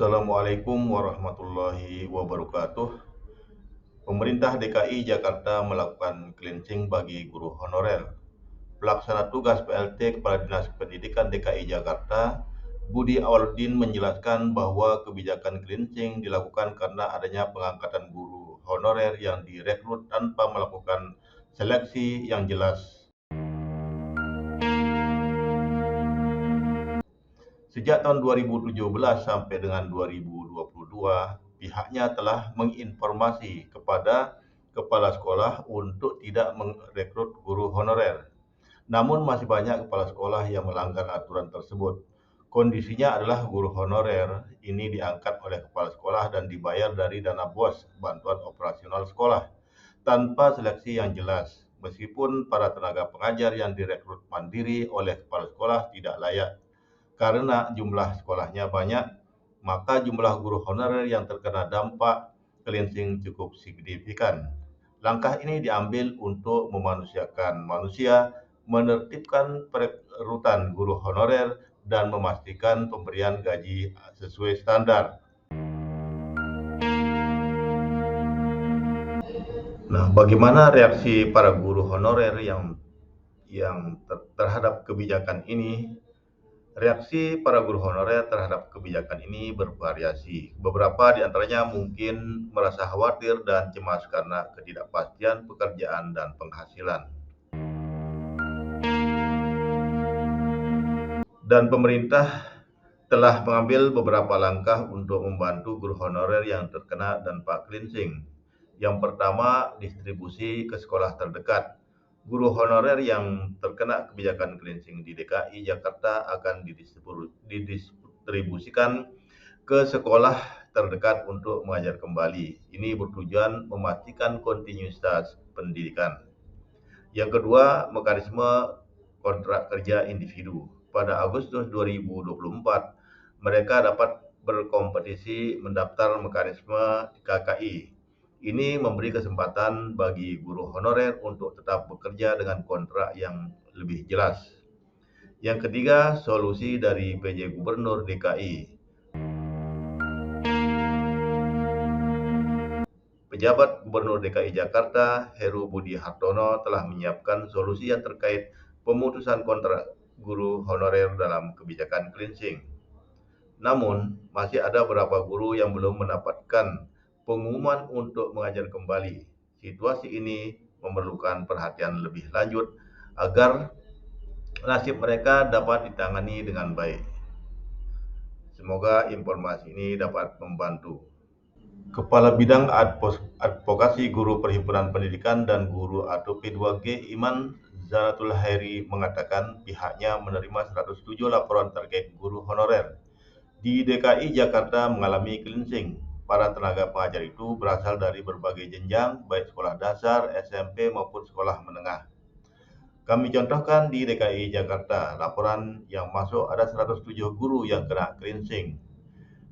Assalamualaikum warahmatullahi wabarakatuh. Pemerintah DKI Jakarta melakukan cleansing bagi guru honorer. Pelaksana tugas PLT Kepala Dinas Pendidikan DKI Jakarta, Budi Awaludin menjelaskan bahwa kebijakan cleansing dilakukan karena adanya pengangkatan guru honorer yang direkrut tanpa melakukan seleksi yang jelas. Sejak tahun 2017 sampai dengan 2022, pihaknya telah menginformasi kepada kepala sekolah untuk tidak merekrut guru honorer. Namun masih banyak kepala sekolah yang melanggar aturan tersebut. Kondisinya adalah guru honorer ini diangkat oleh kepala sekolah dan dibayar dari dana BOS, bantuan operasional sekolah, tanpa seleksi yang jelas. Meskipun para tenaga pengajar yang direkrut mandiri oleh kepala sekolah tidak layak karena jumlah sekolahnya banyak, maka jumlah guru honorer yang terkena dampak cleansing cukup signifikan. Langkah ini diambil untuk memanusiakan manusia, menertibkan perekrutan guru honorer, dan memastikan pemberian gaji sesuai standar. Nah, bagaimana reaksi para guru honorer yang terhadap kebijakan ini? Reaksi para guru honorer terhadap kebijakan ini bervariasi. Beberapa di antaranya mungkin merasa khawatir dan cemas karena ketidakpastian pekerjaan dan penghasilan. Dan pemerintah telah mengambil beberapa langkah untuk membantu guru honorer yang terkena dampak cleansing. Yang pertama, distribusi ke sekolah terdekat. Guru honorer yang terkena kebijakan cleansing di DKI Jakarta akan didistribusikan ke sekolah terdekat untuk mengajar kembali. Ini bertujuan memastikan kontinuitas pendidikan. Yang kedua, mekanisme kontrak kerja individu. Pada Agustus 2024, mereka dapat berkompetisi mendaftar mekanisme KKI. Ini memberi kesempatan bagi guru honorer untuk tetap bekerja dengan kontrak yang lebih jelas. Yang ketiga, solusi dari PJ Gubernur DKI. Pejabat Gubernur DKI Jakarta, Heru Budi Hartono, telah menyiapkan solusi yang terkait pemutusan kontrak guru honorer dalam kebijakan cleansing. Namun, masih ada beberapa guru yang belum mendapatkan pengumuman untuk mengajar kembali. Situasi ini memerlukan perhatian lebih lanjut agar nasib mereka dapat ditangani dengan baik. Semoga informasi ini dapat membantu. Kepala Bidang Advokasi Guru Perhimpunan Pendidikan dan Guru atau P2G Iman Zanatul Hairi mengatakan pihaknya menerima 107 laporan terkait guru honorer. Di DKI Jakarta mengalami cleansing. Para tenaga pengajar itu berasal dari berbagai jenjang, baik sekolah dasar, SMP maupun sekolah menengah. Kami contohkan di DKI Jakarta, laporan yang masuk ada 107 guru yang kena cleansing.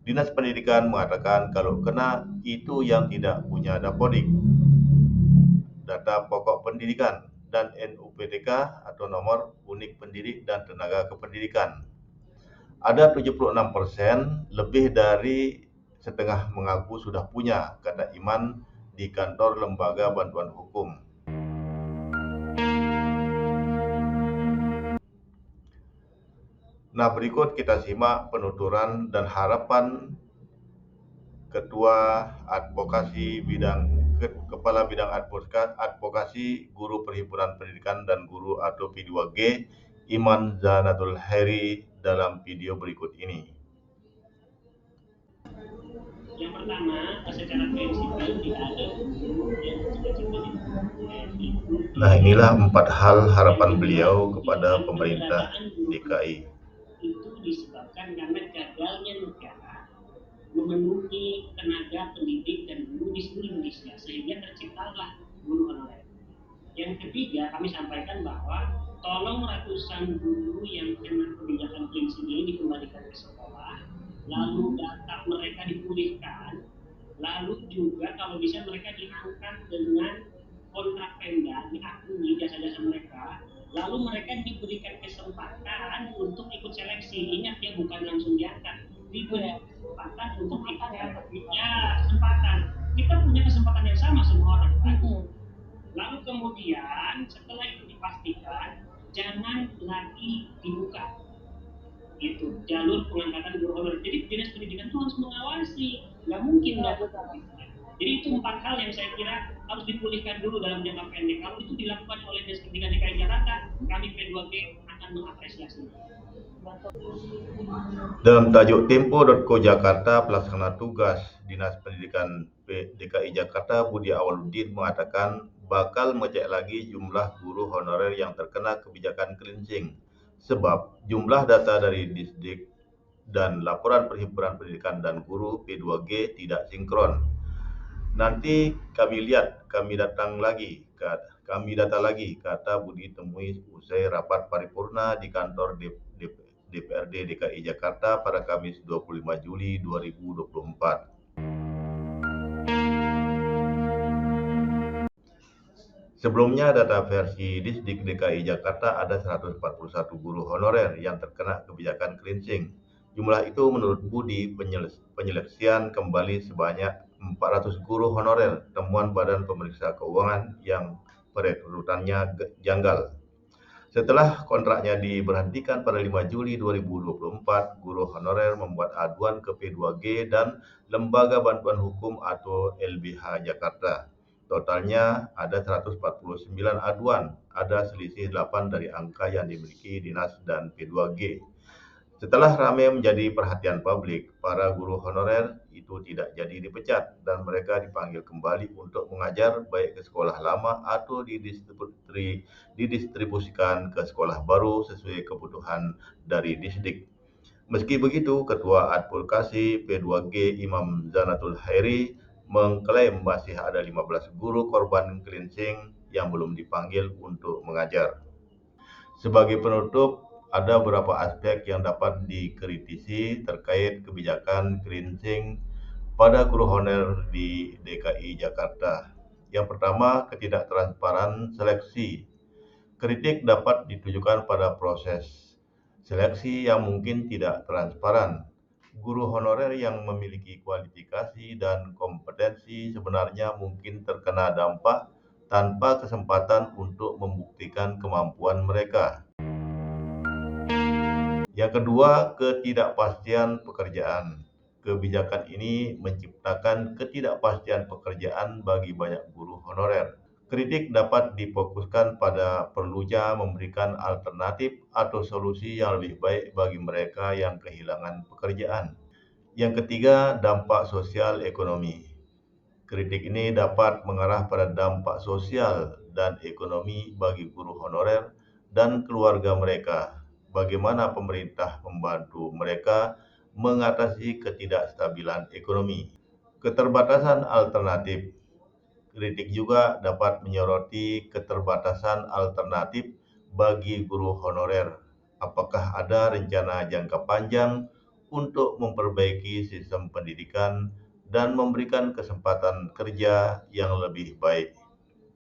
Dinas Pendidikan mengatakan kalau kena itu yang tidak punya dapodik, data pokok pendidikan, dan NUPTK atau nomor unik pendidik dan tenaga kependidikan. Ada 76%, lebih dari setengah mengaku sudah punya, kata Iman di kantor Lembaga Bantuan Hukum. Nah, berikut kita simak penuturan dan harapan Kepala Bidang Advokasi Guru Perhimpunan Pendidikan dan Guru atau P2G Iman Zanatul Hairi dalam video berikut ini. Yang pertama, secara prinsipil tidak ada guru yang cita-cita itu. Nah, inilah 4 hal harapan beliau kepada pemerintah DKI. Itu disebabkan karena gagalnya negara memenuhi tenaga pendidik dan guru di seluruh Indonesia, sehingga terciptalah guru honorer. Yang ketiga, kami sampaikan bahwa tolong ratusan guru yang kena kebijakan cleansing ini dikembalikan ke sekolah, lalu data mereka dipulihkan, lalu juga kalau bisa mereka diangkat dengan kontrak Pemda, diakui jasa-jasa mereka, lalu mereka diberikan kesempatan untuk ikut seleksi. Ingat ya, bukan langsung diangkat, diberi kesempatan untuk kita punya kesempatan. Kita punya kesempatan yang sama semua orang kan. Lalu kemudian setelah itu dipastikan, jangan lagi dibuka itu jalur pengangkatan guru honorer. Jadi dinas pendidikan itu harus mengawasi, nggak mungkin nggak. Jadi itu 4 hal yang saya kira harus dipulihkan dulu dalam jangka pendek. Kalau itu dilakukan oleh Dinas Pendidikan DKI Jakarta, kami P2G akan mengapresiasi. Dalam tajuk Tempo.co Jakarta, pelaksana tugas Dinas Pendidikan DKI Jakarta Budi Awaludin mengatakan bakal mengecek lagi jumlah guru honorer yang terkena kebijakan cleansing, sebab jumlah data dari Disdik dan laporan Perhimpunan Pendidikan dan Guru P2G tidak sinkron. Nanti kami lihat, kami data lagi, kata Budi temui usai rapat paripurna di kantor DPRD DKI Jakarta pada Kamis 25 Juli 2024. Sebelumnya data versi Disdik DKI Jakarta ada 141 guru honorer yang terkena kebijakan cleansing. Jumlah itu menurut Budi penyeleksian kembali sebanyak 400 guru honorer, temuan Badan Pemeriksa Keuangan yang perekrutannya janggal. Setelah kontraknya diberhentikan pada 5 Juli 2024, guru honorer membuat aduan ke P2G dan Lembaga Bantuan Hukum atau LBH Jakarta. Totalnya ada 149 aduan, ada selisih 8 dari angka yang dimiliki Dinas dan P2G. Setelah ramai menjadi perhatian publik, para guru honorer itu tidak jadi dipecat dan mereka dipanggil kembali untuk mengajar baik ke sekolah lama atau didistribusikan ke sekolah baru sesuai kebutuhan dari Disdik. Meski begitu, Ketua Advokasi P2G Imam Zanatul Hairi mengklaim masih ada 15 guru korban cleansing yang belum dipanggil untuk mengajar. Sebagai penutup, ada beberapa aspek yang dapat dikritisi terkait kebijakan cleansing pada guru honorer di DKI Jakarta. Yang pertama, ketidaktransparan seleksi. Kritik dapat ditujukan pada proses seleksi yang mungkin tidak transparan. Guru honorer yang memiliki kualifikasi dan kompetensi sebenarnya mungkin terkena dampak tanpa kesempatan untuk membuktikan kemampuan mereka. Yang kedua, ketidakpastian pekerjaan. Kebijakan ini menciptakan ketidakpastian pekerjaan bagi banyak guru honorer. Kritik dapat difokuskan pada perlunya memberikan alternatif atau solusi yang lebih baik bagi mereka yang kehilangan pekerjaan. Yang ketiga, dampak sosial ekonomi. Kritik ini dapat mengarah pada dampak sosial dan ekonomi bagi guru honorer dan keluarga mereka. Bagaimana pemerintah membantu mereka mengatasi ketidakstabilan ekonomi. Keterbatasan alternatif. Kritik juga dapat menyoroti keterbatasan alternatif bagi guru honorer. Apakah ada rencana jangka panjang untuk memperbaiki sistem pendidikan dan memberikan kesempatan kerja yang lebih baik?